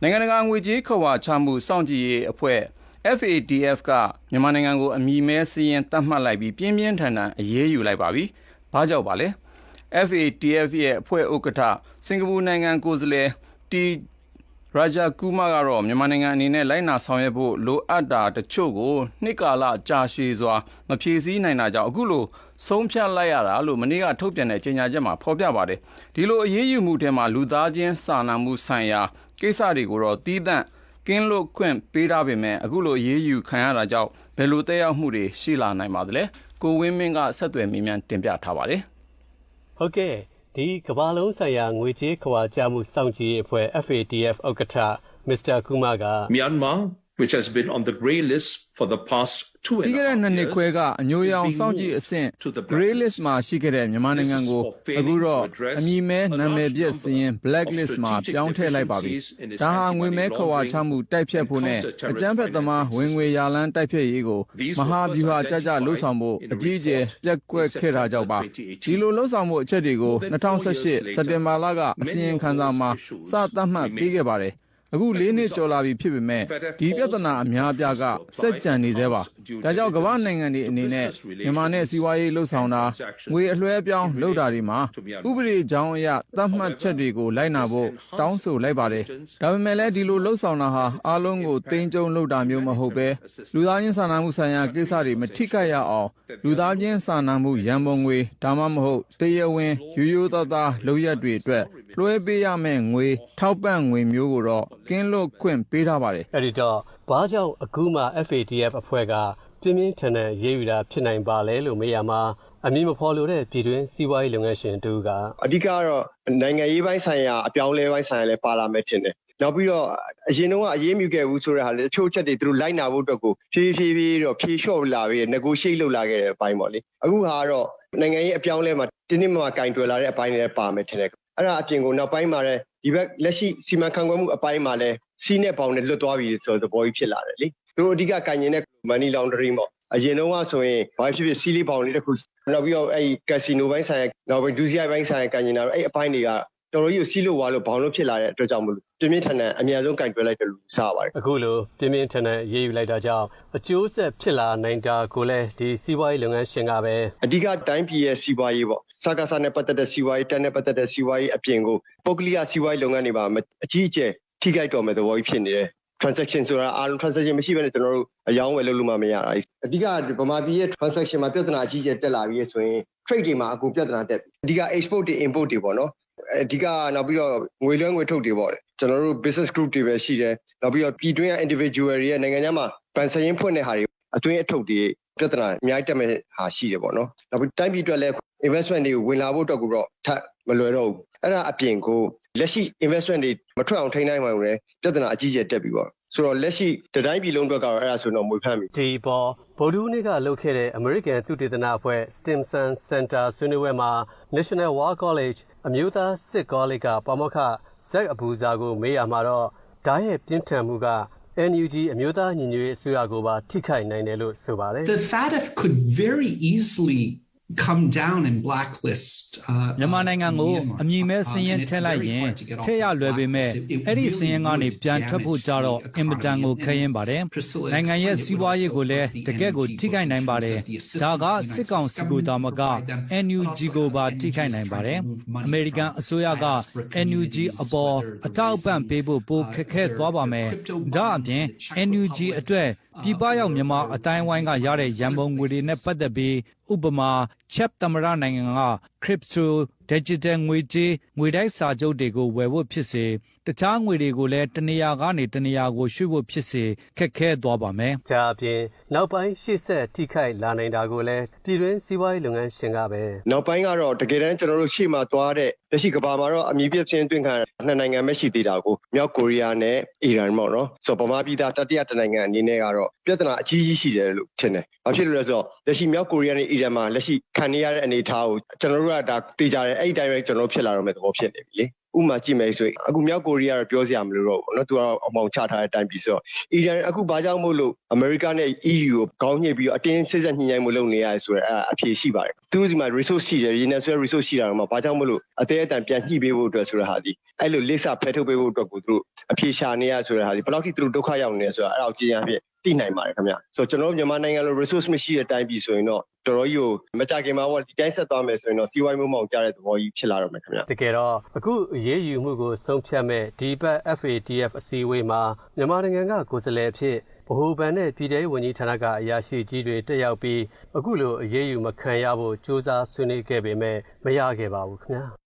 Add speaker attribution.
Speaker 1: နိုင်ငံတကာငွေကြေးခဝါချမှုစောင့်ကြည့်ရေးအဖွဲ့ FATF ကမြန်မာနိုင်ငံကိုအမည်မဲစာရင်းသတ်မှတ်လိုက်ပြီးပြင်းပြင်းထန်ထန်အရေးယူလိုက်ပါပြီ။ဘာကြောင့်ပါလဲ။ FATF ရဲ့အဖွဲ့ဥက္ကဋ္ဌစင်ကာပူနိုင်ငံကိုယ်စားလှယ်တီရာဂျာကူမာကတော့မြန်မာနိုင်ငံအနေနဲ့လိုက်နာဆောင်ရွက်ဖို့လိုအပ်တာတချို့ကိုနှစ်ကာလကြာရှည်စွာမဖြည့်ဆည်းနိုင်တာကြောင့်အခုလိုဆုံးဖြတ်လိုက်ရတာလို့မနေ့ကထုတ်ပြန်တဲ့ကြေညာချက်မှာဖော်ပြပါတယ်။ဒီလိုအရေးယူမှုထဲမှာလူသားချင်းစာနာမှုဆိုင်ရာကိစ္စတွေကိုတော့တီးသန့်ကင်းလွတ်ခွင့်ပေးထားပေမဲ့အခုလိုအရေးယူခံရတာကြောင့်ဘယ်လိုသက်ရောက်မှုတွေရှိလာနိုင်ပါသလဲ။ကိုဝင်းမင်းကဆက်သွယ်မေးမြန်းတင်ပြထားပါတယ်
Speaker 2: ။ဟုတ်ကဲ့ဒီကမ္ဘာလုံးဆိုင်ရာငွေကြေးခဝါချမှုစောင့်ကြည့်ရေးအဖွဲ့ FATF ဥက္ကဋ္ဌ Mr. Kuma က
Speaker 3: Myanmar which has been on the grey list for the past 2
Speaker 1: ပြီးခဲ့တဲ့နှစ်ခွဲကအညိုရောင်စောင့်ကြည့်အဆင့် grey list မှာရှိခဲ့တဲ့မြန်မာနိုင်ငံကိုအခုတော့အမည်မဲနာမည်ပြစရင် black list မှာပြောင်းထည့်လိုက်ပါပြီ။ဒါဟာငွေမဲခဝါချမှုတိုက်ဖြတ်ဖို့နဲ့အကြမ်းဖက်သမားဝင်ငွေရလန်းတိုက်ဖြတ်ရေးကိုမဟာဗျူဟာကြကြလှုပ်ဆောင်ဖို့အကြီးအကျယ်ပြက်ကွက်ခဲ့တာကြောင့်ပါ။ဒီလိုလှုပ်ဆောင်မှုအချက်တွေကို2018စက်တင်ဘာလကအစီရင်ခံစာမှာစသတ်မှတ်ပေးခဲ့ပါတယ်။အခု4နှစ်ကျော်လာပြီဖြစ်ပေမဲ့ဒီပြဿနာအများအပြားကစက်ကြံနေသေးပါ။ဒါကြောင့်ကမ္ဘာနိုင်ငံတွေအနေနဲ့မြန်မာနဲ့စီးပွားရေးလှုပ်ဆောင်တာငွေအလွှဲအပြောင်းလုပ်တာတွေမှာဥပဒေကြောင်းအရသတ်မှတ်ချက်တွေကိုလိုက်နာဖို့တောင်းဆိုလိုက်ပါတယ်။ဒါပေမဲ့လည်းဒီလိုလှုပ်ဆောင်တာဟာအားလုံးကိုတင်းကျုံလုပ်တာမျိုးမဟုတ်ပဲလူသားချင်းစာနာမှုဆိုင်ရာကိစ္စတွေမထိခိုက်ရအောင်လူသားချင်းစာနာမှုရန်ပုံငွေဒါမှမဟုတ်တရားဝင်ရိုးသားသားလုပ်ရက်တွေအတွက်လွှဲပေးရမယ့်ငွေထောက်ပံ့ငွေမျိုးကိုတော့ကင်းလွတ်ခွင့်ပေးထားပါတယ်
Speaker 2: ။အဲ့ဒီတော့ဘာကြောင့်အခုမှ FATF အဖွဲ့ကပြင်းပြင်းထန်ထန်ရေးယူတာဖြစ်နိုင်ပါလဲလို့မေးရမှာအမည်မဖော်လိုတဲ့ပြည်တွင်းစီးပွားရေးလုပ်ငန်းရှင်တူကအဓ
Speaker 4: ိကတော့နိုင်ငံရေးပိုင်းဆိုင်ရာအပြောင်းလဲပိုင်းဆိုင်ရာလည်းပါလာမယ်ထင်တယ်။နောက်ပြီးတော့အရင်တုန်းကအရေးမြူခဲ့ဘူးဆိုတဲ့ဟာလေတချို့ချက်တွေသူတို့လိုက်နာဖို့အတွက်ကိုဖြည်းဖြည်းတော့ဖြေလျှော့လာပြီး negotiate လုပ်လာခဲ့တဲ့အပိုင်းပေါ့လေ။အခုဟာကတော့နိုင်ငံရေးအပြောင်းလဲမှာတင်းတင်းမာမာကင်တွယ်လာတဲ့အပိုင်းတွေလည်းပါမယ်ထင်တယ်။အဲ့ဒါအပြင်ကိုနောက်ပိုင်းမှာလည်းဒီဘက်လက်ရှိစီမံခန့်ခွဲမှုအပိုင်းမှာလည်းစီးနဲ့ပေါင်နဲ့လွတ်သွားပြီဆိုတဲ့သဘောကြီးဖြစ်လာတယ်လေသူတို့အဓိကကင်ရင်တဲ့ money laundering ပေါ့အရင်တုန်းကဆိုရင်ဘာဖြစ်ဖြစ်စီးလေးပေါင်လေးတစ်ခုနောက်ပြီးတော့အဲ့ကက်စီနိုပိုင်းဆိုင်ရာနောက်ပြီးဒူးစီယာပိုင်းဆိုင်ရာကင်ရင်တာအဲ့အပိုင်းတွေကတော်တော်ကြီးကိုစီးလို့ဝါလို့ဘောင်လို့ဖြစ်လာတဲ့အတွက်ကြောင့်မလို့ပြင်းပြင်းထန်ထန်အများဆုံးကင်တွယ်လိုက်တယ်လို့စပါတယ်
Speaker 2: အခုလိုပြင်းပြင်းထန်ထန်ရေးယူလိုက်တာကြောင့်အကျိုးဆက်ဖြစ်လာနိုင်တာကိုလည်းဒီစီးပွားရေးလုပ်ငန်းရှင်ကပဲအ
Speaker 4: ဓိကတိုင်းပြည်ရဲ့စီးပွားရေးပေါ့စကားစားနဲ့ပတ်သက်တဲ့စီးပွားရေးတက်နဲ့ပတ်သက်တဲ့စီးပွားရေးအပြင်ကိုပုဂ္ဂလိကစီးပွားရေးလုပ်ငန်းတွေပါအကြီးအကျယ်ထိခိုက်တော်မဲ့သဘောကြီးဖြစ်နေတယ်transaction ဆိုတာအားလုံး transaction မရှိဘဲနဲ့ကျွန်တော်တို့အယောင်းဝယ်လုပ်လို့မရတာအဓိကဗမာပြည်ရဲ့ transaction မှာပြဿနာအကြီးကျယ်တက်လာပြီးဆိုရင် trade တွေမှာအခုပြဿနာတက်ပြီအဓိက export တွေ import တွေပေါ့နော်အဓိကနောက်ပြီးတော့ငွေလွှဲငွေထုတ်တွေပေါ့ကျွန်တော်တို့ business group တွေပဲရှိတယ်နောက်ပြီးတော့ပြည်တွင်းက individual တွေရဲ့နိုင်ငံခြားမှာဘန်ဆိုင်ရင်ဖွင့်တဲ့ဟာတွေအတွင်းအထုတ်တွေပြဿနာအများကြီးတက်မဲ့ဟာရှိတယ်ပေါ့နော်နောက်ပြီးတိုင်းပြည်အတွက်လည်း investment တွေဝင်လာဖို့အတွက်ကိုတော့ထပ်မလွယ်တော့ဘူးအဲ့ဒါအပြင်ကိုလက်ရှိ investment တွေမထွက်အောင်ထိန်းနိုင်မှလည်းပြဿနာအကြီးကျယ်တက်ပြီပေါ့ဆိုတော့လက်ရှိတိုင်းပြည်လုံးအတွက်ကတော့အဲ့ဒါဆိုတော့မွေဖမ်းပြီ
Speaker 2: ဒီပေါ်ဗုဒ္ဓဦးနေ့ကလုပ်ခဲ့တဲ့ American သုတေသနအဖွဲ့ Stimson Center ဆွေးနွေးပွဲမှာ National War College အမျိုးသားစစ်ကောလိပ်ကပါမောက္ခဇက်အဘူဇာကိုမေးရမှာတော့ဓာတ်ရဲ့ပြင်းထန်မှုက NUG အမျိုးသားညီညွတ်ရေးအစိုးရကိုပါထိခိုက်နိုင်တယ်လို့ဆိုပါတယ်
Speaker 5: The FATF could very easily come down and blacklist
Speaker 6: မြန်မာနိုင်ငံကိုအမည်မဲစင်းရင်ထည့်လိုက်ရင်ထည့်ရလွယ်ပေမဲ့အဲ့ဒီစင်းရင်ကနေပြန်ထွက်ဖို့ကြတော့အင်မတန်ကိုခက်ရင်ပါတယ်နိုင်ငံရဲ့စီးပွားရေးကိုလည်းတကယ့်ကိုထိခိုက်နိုင်ပါတယ်ဒါကစစ်ကောင်စီကိုတာမက NUG ကိုပါထိခိုက်နိုင်ပါတယ်အမေရိကန်အစိုးရက NUG အပေါ်အထောက်အပံ့ပေးဖို့ပိုခက်ခဲသွားပါမယ်ဒါအပြင် NUG အတွက်ပြည်ပရောက်မြန်မာအတိုင်းဝိုင်းကရတဲ့ရန်ပုံငွေတွေနဲ့ပတ်သက်ပြီးဥပမာချက်သမရနိုင်ငံက crypto digital ငွေကြေးငွေတိုက်စာချုပ်တွေကိုဝယ်ဖို့ဖြစ်စေတခြားငွေတွေကိုလည်းတနေရာကနေတနေရာကိုရွှေ့ဖို့ဖြစ်စေခက်ခဲသွားပါမယ်
Speaker 2: ။ဒါအပြင်နောက်ပိုင်းရှေ့ဆက်ထိခိုက်လာနိုင်တာကိုလည်းပြည်တွင်းစီးပွားရေးလုပ်ငန်းရှင်ကပဲ
Speaker 4: နောက်ပိုင်းကတော့တကယ်တမ်းကျွန်တော်တို့ရှေ့မှာသွားတဲ့လက်ရှိကမ္ဘာမှာတော့အမည်ပြည့်စင်းတွင်ခံနှစ်နိုင်ငံပဲရှိသေးတာကိုမြောက်ကိုရီးယားနဲ့အီရန်ပေါ့နော်ဆိုတော့ဗမာပြည်သားတတိယတနိုင်ငံအနေနဲ့ကတော့ပြဿနာအကြီးကြီးရှိတယ်လို့ထင်တယ်။ဘာဖြစ်လို့လဲဆိုတော့လက်ရှိမြောက်ကိုရီးယားနဲ့အီရန်မှာလက်ရှိခံနေရတဲ့အနေအထားကိုကျွန်တော်တို့ကဒါသိကြတယ်အဲ့ဒီတိုင်းပဲကျွန်တော်ဖြစ်လာတော့မယ့်သဘောဖြစ်နေပြီလေ ဥမာကြည့်မယ်ဆိုရင်အခုမြောက်ကိုရီးယားပြောစရာမလိုတော့ဘူးเนาะသူကအမောင်ချထားတဲ့အတိုင်းပြီးဆိုတော့အီရန်အခုဘာကြောင့်မို့လို့အမေရိကနဲ့ EU ကိုခေါင်းညှိပြီးအတင်းစစ်ဆက်ညှိနှိုင်းမှုလုပ်နေရတယ်ဆိုတော့အဖြေရှိပါတယ်သူတို့ဒီမှာ resource ရှိတယ်ရေနံဆွဲ resource ရှိတာတော့မှဘာကြောင့်မို့လို့အသေးအတန်ပြန်ညှိပေးဖို့အတွက်ဆိုတဲ့ဟာဒီအဲ့လိုလိပ်စာဖဲထုတ်ပေးဖို့အတွက်ကိုသူတို့အဖြေရှာနေရဆိုတဲ့ဟာဒီဘယ်လောက်ထိသူတို့ဒုက္ခရောက်နေလဲဆိုတာအဲ့ဒါကိုကြည်ရဖြစ်သိနိုင်ပါတယ်ခင်ဗျဆိုတော့ကျွန်တော်တို့မြန်မာနိုင်ငံလို resource မရှိတဲ့အတိုင်းပြီးဆိုရင်တော့တော်တော်ကြီးကိုမကြခင်မှာဒီတိုင်းဆက်သွားမယ်ဆိုရင်တော့စီးပွားရေးမှုမောင်ကြတဲ့သဘောကြီးဖြစ်လာတော့မယ်ခင်ဗျ
Speaker 2: တကယ်တော့အခုအရေးယူမှုကိုဆုံးဖြတ်မဲ့ဒီဘက် FATF အစည်းအဝေးမှာမြန်မာနိုင်ငံကကိုယ်စားလှယ်ဖြစ်ဗဟိုဘဏ်နဲ့ပြည်ထောင်ဝန်ကြီးဌာနကအရာရှိကြီးတွေတက်ရောက်ပြီးအခုလိုအရေးယူမခံရဖို့စ조사ဆွေးနွေးခဲ့ပေမဲ့မရခဲ့ပါဘူးခင်ဗျာ